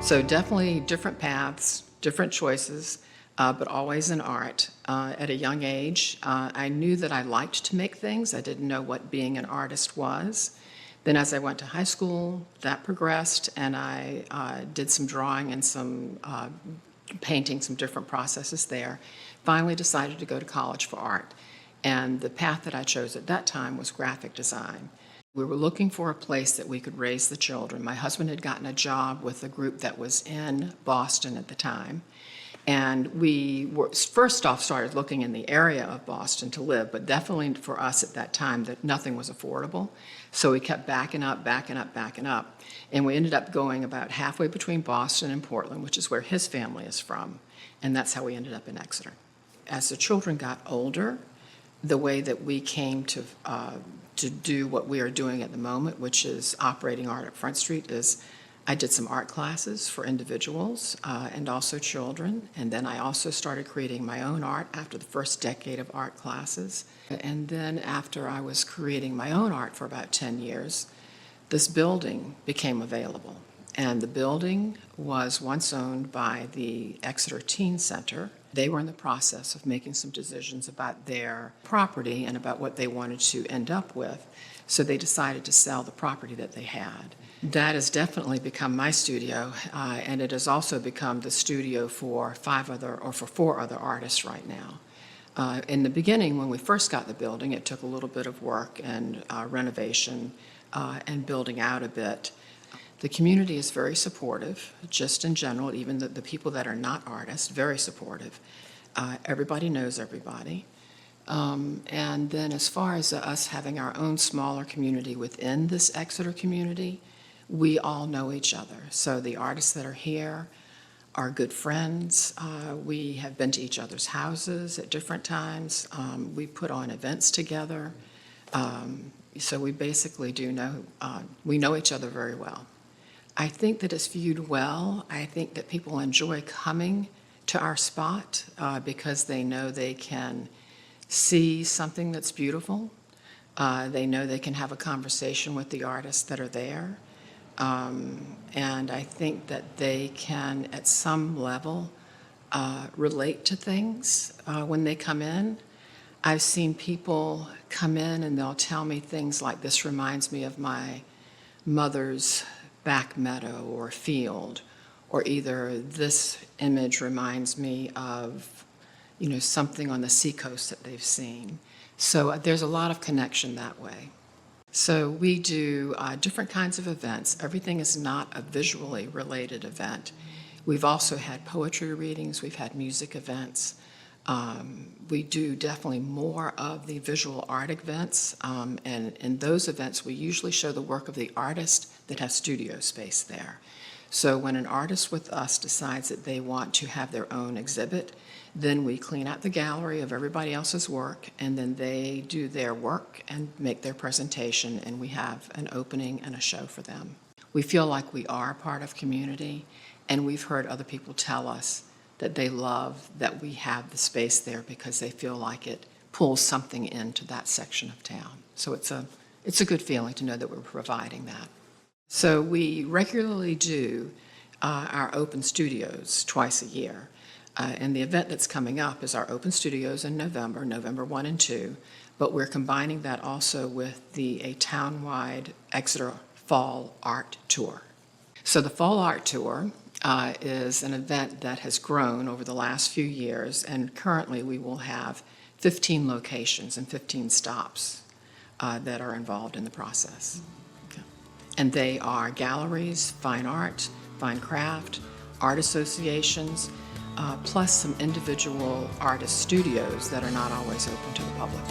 So definitely different paths, different choices, but always in art. At a young age, I knew that I liked to make things. I didn't know what being an artist was. Then as I went to high school, that progressed, and I did some drawing and some painting, some different processes there. Finally decided to go to college for art. And the path that I chose at that time was graphic design. We were looking for a place that we could raise the children. My husband had gotten a job with a group that was in Boston at the time. And we were first off started looking in the area of Boston to live, but definitely for us at that time that nothing was affordable. So we kept backing up, backing up, backing up. And we ended up going about halfway between Boston and Portland, which is where his family is from. And that's how we ended up in Exeter. As the children got older, the way that we came to do what we are doing at the moment, which is operating art at Front Street, is I did some art classes for individuals and also children, and then I also started creating my own art after the first decade of art classes. And then after I was creating my own art for about 10 years, this building became available. And the building was once owned by the Exeter Teen Center. They were in the process of making some decisions about their property and about what they wanted to end up with, so they decided to sell the property that they had. That has definitely become my studio, and it has also become the studio for four other artists right now. In the beginning, when we first got the building, it took a little bit of work and renovation and building out a bit. The community is very supportive, just in general, even the people that are not artists, very supportive. Everybody knows everybody. And then as far as us having our own smaller community within this Exeter community, we all know each other. So the artists that are here are good friends. We have been to each other's houses at different times. We put on events together. So we basically we know each other very well. I think that it's viewed well. I think that people enjoy coming to our spot because they know they can see something that's beautiful. They know they can have a conversation with the artists that are there. And I think that they can, at some level, relate to things when they come in. I've seen people come in and they'll tell me things like, "This reminds me of my mother's back meadow or field," or either "This image reminds me of, something on the seacoast that they've seen." So there's a lot of connection that way. So we do different kinds of events. Everything is not a visually related event. We've also had poetry readings, we've had music events. We do definitely more of the visual art events, and in those events we usually show the work of the artist that has studio space there. So when an artist with us decides that they want to have their own exhibit, then we clean out the gallery of everybody else's work, and then they do their work and make their presentation, and we have an opening and a show for them. We feel like we are part of community, and we've heard other people tell us that they love that we have the space there because they feel like it pulls something into that section of town. So it's a good feeling to know that we're providing that. So we regularly do our open studios twice a year. And the event that's coming up is our open studios in November 1 and 2, but we're combining that also with a town-wide Exeter Fall Art Tour. So the Fall Art Tour is an event that has grown over the last few years, and currently we will have 15 locations and 15 stops that are involved in the process. Okay. And they are galleries, fine art, fine craft, art associations, plus some individual artist studios that are not always open to the public.